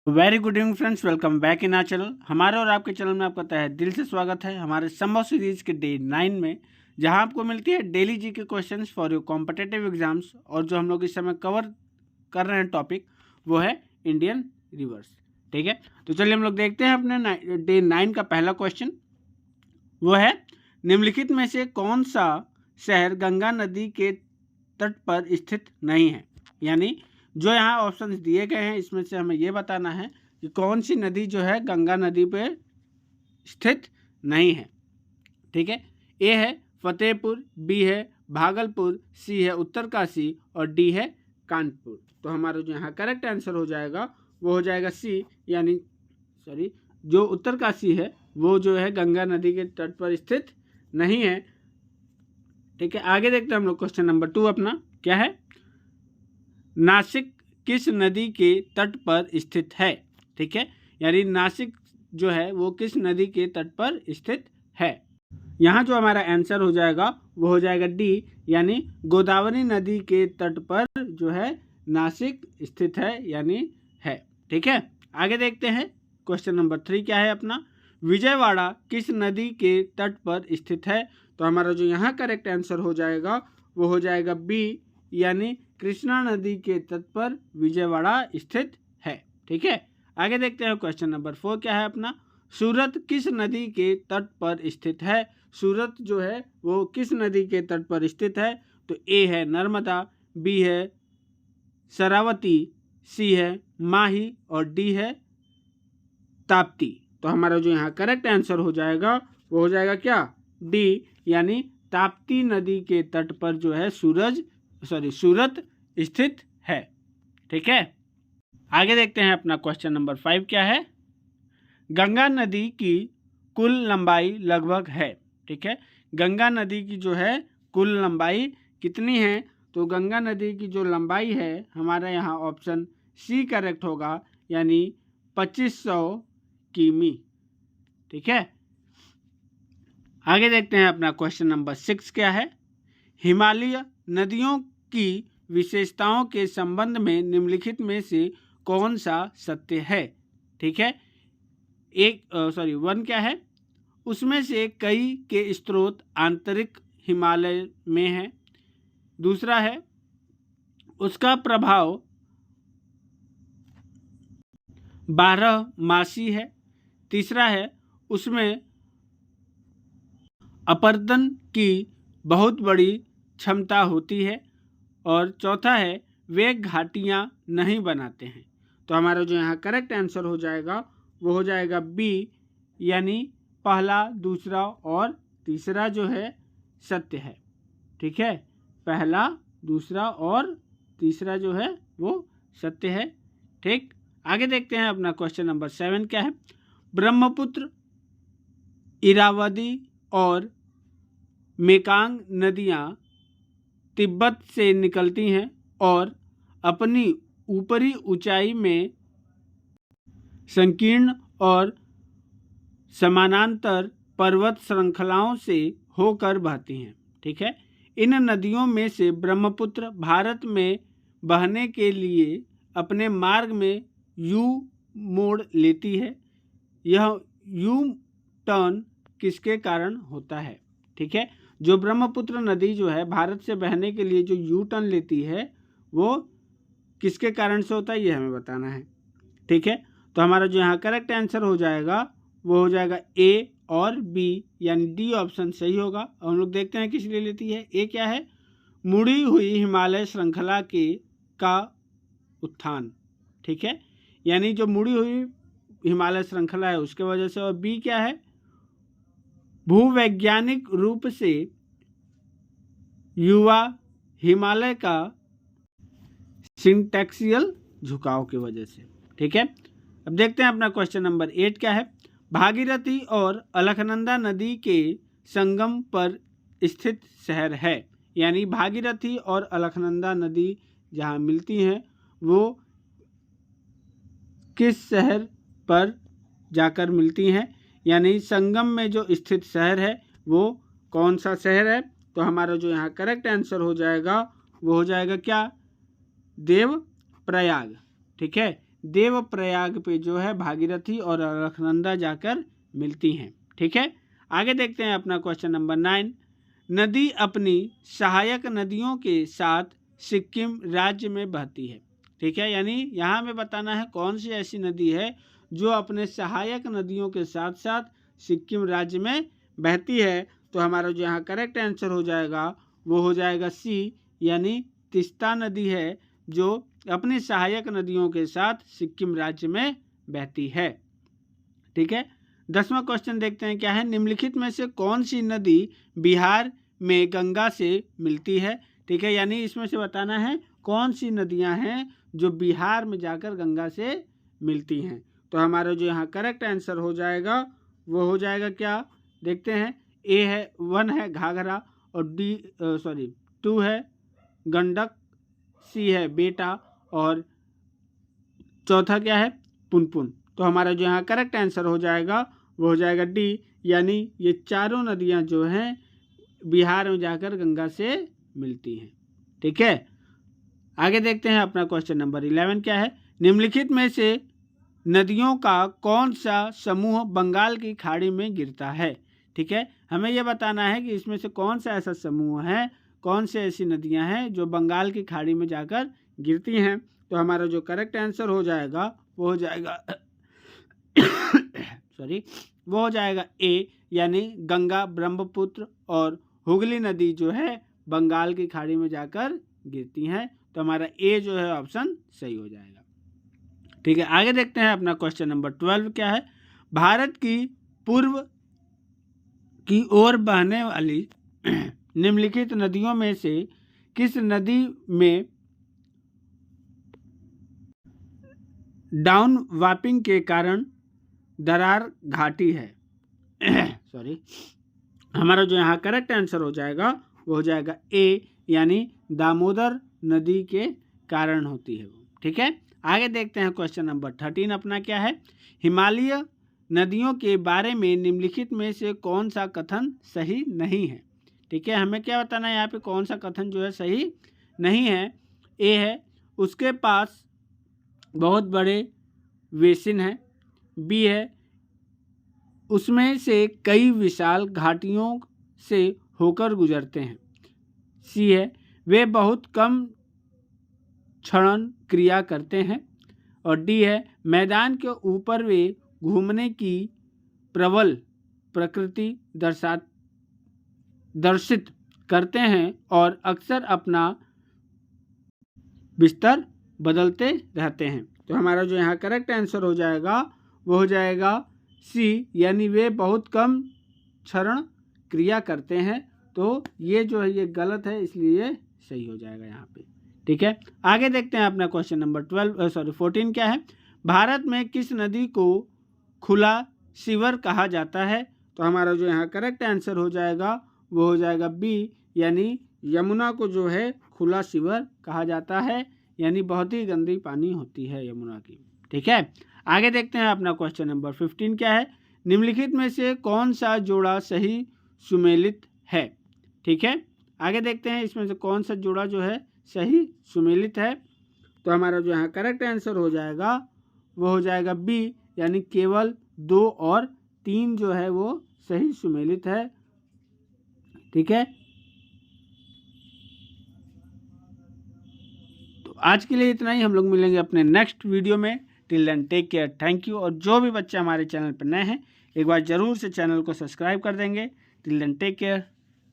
Very good evening friends, welcome back in our channel. हमारे और आपके चैनल में आपका तहे दिल से स्वागत है हमारे संभव सीरीज के डे 9 में, जहां आपको मिलती है डेली जी के questions for your competitive exams. और जो हम लोग इस समय कवर कर रहे हैं टॉपिक, वो है इंडियन रिवर्स। ठीक है, तो चलिए हम लोग देखते हैं अपने डे 9 का पहला क्वेश्चन। वो है, निम्नलिखित में से कौन सा शहर गंगा नदी के तट पर स्थित नहीं है। यानी जो यहाँ ऑप्शंस दिए गए हैं, इसमें से हमें ये बताना है कि कौन सी नदी जो है गंगा नदी पे स्थित नहीं है। ठीक है, ए है फतेहपुर, बी है भागलपुर, सी है उत्तरकाशी और डी है कानपुर। तो हमारा जो यहाँ करेक्ट आंसर हो जाएगा वो हो जाएगा सी, यानी जो उत्तरकाशी है वो जो है गंगा नदी के तट पर स्थित नहीं है। ठीक है, आगे देखते हैं हम लोग क्वेश्चन नंबर 2 अपना क्या है। नासिक किस नदी के तट पर स्थित है। ठीक है, यानी नासिक जो है वो किस नदी के तट पर स्थित है। यहाँ जो हमारा आंसर हो जाएगा वो हो जाएगा डी, यानी गोदावरी नदी के तट पर जो है नासिक स्थित है, यानी है। ठीक है, आगे देखते हैं क्वेश्चन नंबर 3 क्या है अपना। विजयवाड़ा किस नदी के तट पर स्थित है। तो हमारा जो यहाँ करेक्ट आंसर हो जाएगा वो हो जाएगा बी, यानी कृष्णा नदी के तट पर विजयवाड़ा स्थित है। ठीक है, आगे देखते हैं क्वेश्चन नंबर 4 क्या है अपना। सूरत किस नदी के तट पर स्थित है। सूरत जो है वो किस नदी के तट पर स्थित है। तो ए है नर्मदा, बी है शरावती, सी है माही और डी है ताप्ती। तो हमारा जो यहाँ करेक्ट आंसर हो जाएगा वो हो जाएगा क्या, डी, यानी ताप्ती नदी के तट पर जो है सूरत स्थित है। ठीक है, आगे देखते हैं अपना क्वेश्चन नंबर 5 क्या है। गंगा नदी की कुल लंबाई लगभग है। ठीक है, गंगा नदी की जो है कुल लंबाई कितनी है। तो गंगा नदी की जो लंबाई है हमारा यहाँ ऑप्शन सी करेक्ट होगा, यानी 2500 किमी। ठीक है, आगे देखते हैं अपना क्वेश्चन नंबर 6 क्या है। हिमालय नदियों की विशेषताओं के संबंध में निम्नलिखित में से कौन सा सत्य है। ठीक है, 1 क्या है, उसमें से कई के स्रोत आंतरिक हिमालय में है। दूसरा है उसका प्रभाव 12 मासी है। तीसरा है उसमें अपरदन की बहुत बड़ी क्षमता होती है। और चौथा है वे घाटियाँ नहीं बनाते हैं। तो हमारा जो यहाँ करेक्ट आंसर हो जाएगा वो हो जाएगा बी, यानी पहला, दूसरा और तीसरा जो है सत्य है। ठीक है, पहला, दूसरा और तीसरा जो है वो सत्य है। ठीक, आगे देखते हैं अपना क्वेश्चन नंबर 7 क्या है। ब्रह्मपुत्र, इरावदी और मेकांग नदियाँ तिब्बत से निकलती हैं और अपनी ऊपरी ऊंचाई में संकीर्ण और समानांतर पर्वत श्रृंखलाओं से होकर बहती हैं। ठीक है, इन नदियों में से ब्रह्मपुत्र भारत में बहने के लिए अपने मार्ग में यू मोड़ लेती है। यह यू टर्न किसके कारण होता है। ठीक है, जो ब्रह्मपुत्र नदी जो है भारत से बहने के लिए जो यू टर्न लेती है वो किसके कारण से होता है, ये हमें बताना है। ठीक है, तो हमारा जो यहाँ करेक्ट आंसर हो जाएगा वो हो जाएगा ए और बी, यानी डी ऑप्शन सही होगा। हम लोग देखते हैं किस लिए लेती है। ए क्या है, मुड़ी हुई हिमालय श्रृंखला का उत्थान। ठीक है, यानी जो मुड़ी हुई हिमालय श्रृंखला है उसके वजह से। और बी क्या है, भूवैज्ञानिक रूप से युवा हिमालय का सिंटैक्सियल झुकाव की वजह से। ठीक है, अब देखते हैं अपना क्वेश्चन नंबर 8 क्या है। भागीरथी और अलकनंदा नदी के संगम पर स्थित शहर है। यानी भागीरथी और अलकनंदा नदी जहाँ मिलती हैं वो किस शहर पर जाकर मिलती हैं, यानी संगम में जो स्थित शहर है वो कौन सा शहर है। तो हमारा जो यहाँ करेक्ट आंसर हो जाएगा वो हो जाएगा क्या, देव प्रयाग। ठीक है, देवप्रयाग पे जो है भागीरथी और अलकनंदा जाकर मिलती हैं। ठीक है, आगे देखते हैं अपना क्वेश्चन नंबर 9। नदी अपनी सहायक नदियों के साथ सिक्किम राज्य में बहती है। ठीक है, यानी यहाँ हमें बताना है कौन सी ऐसी नदी है जो अपने सहायक नदियों के साथ साथ सिक्किम राज्य में बहती है। तो हमारा जो यहाँ करेक्ट आंसर हो जाएगा वो हो जाएगा सी, यानी तीस्ता नदी है जो अपनी सहायक नदियों के साथ सिक्किम राज्य में बहती है। ठीक है, 10वां क्वेश्चन देखते हैं क्या है। निम्नलिखित में से कौन सी नदी बिहार में गंगा से मिलती है। ठीक है, यानी इसमें से बताना है कौन सी नदियां हैं जो बिहार में जाकर गंगा से मिलती हैं। तो हमारा जो यहाँ करेक्ट आंसर हो जाएगा वो हो जाएगा क्या, देखते हैं। ए है 1 है घाघरा और 2 है गंडक, सी है बेटा और चौथा क्या है पुनपुन। तो हमारा जो यहाँ करेक्ट आंसर हो जाएगा वो हो जाएगा डी, यानी ये चारों नदियाँ जो हैं बिहार में जाकर गंगा से मिलती हैं। ठीक है, आगे देखते हैं अपना क्वेश्चन नंबर 11 क्या है। निम्नलिखित में से नदियों का कौन सा समूह बंगाल की खाड़ी में गिरता है। ठीक है, हमें यह बताना है कि इसमें से कौन सा ऐसा समूह है, कौन से ऐसी नदियां हैं जो बंगाल की खाड़ी में जाकर गिरती हैं। तो हमारा जो करेक्ट आंसर हो जाएगा वो हो जाएगा वो हो जाएगा ए, यानी गंगा, ब्रह्मपुत्र और हुगली नदी जो है बंगाल की खाड़ी में जाकर गिरती हैं। तो हमारा ए जो है ऑप्शन सही हो जाएगा। ठीक है, आगे देखते हैं अपना क्वेश्चन नंबर 12 क्या है। भारत की पूर्व की ओर बहने वाली निम्नलिखित नदियों में से किस नदी में डाउन वापिंग के कारण दरार घाटी है। हमारा जो यहाँ करेक्ट आंसर हो जाएगा वो हो जाएगा ए, यानी दामोदर नदी के कारण होती है वो। ठीक है, आगे देखते हैं क्वेश्चन नंबर 13 अपना क्या है। हिमालय नदियों के बारे में निम्नलिखित में से कौन सा कथन सही नहीं है। ठीक है, हमें क्या बताना है यहाँ पे कौन सा कथन जो है सही नहीं है। ए है उसके पास बहुत बड़े बेसिन है, बी है उसमें से कई विशाल घाटियों से होकर गुजरते हैं, सी है वे बहुत कम क्षरण क्रिया करते हैं और डी है मैदान के ऊपर वे घूमने की प्रबल प्रकृति दर्शित करते हैं और अक्सर अपना बिस्तर बदलते रहते हैं। तो हमारा जो यहाँ करेक्ट आंसर हो जाएगा वो हो जाएगा सी, यानी वे बहुत कम क्षरण क्रिया करते हैं। तो ये जो है ये गलत है, इसलिए सही हो जाएगा यहाँ पे। ठीक है, आगे देखते हैं अपना क्वेश्चन नंबर 14 क्या है। भारत में किस नदी को खुला सीवर कहा जाता है। तो हमारा जो यहाँ करेक्ट आंसर हो जाएगा वो हो जाएगा बी, यानी यमुना को जो है खुला सीवर कहा जाता है, यानी बहुत ही गंदी पानी होती है यमुना की। ठीक है, आगे देखते हैं अपना क्वेश्चन नंबर 15 क्या है। निम्नलिखित में से कौन सा जोड़ा सही सुमेलित है। ठीक है, आगे देखते हैं इसमें से कौन सा जोड़ा जो है सही सुमेलित है। तो हमारा जो यहाँ करेक्ट आंसर हो जाएगा वो हो जाएगा बी, यानी केवल 2 और 3 जो है वो सही सुमेलित है। ठीक है, तो आज के लिए इतना ही। हम लोग मिलेंगे अपने नेक्स्ट वीडियो में। Till then take care, thank you. और जो भी बच्चे हमारे चैनल पर नए हैं एक बार ज़रूर से चैनल को सब्सक्राइब कर देंगे। Till then take care.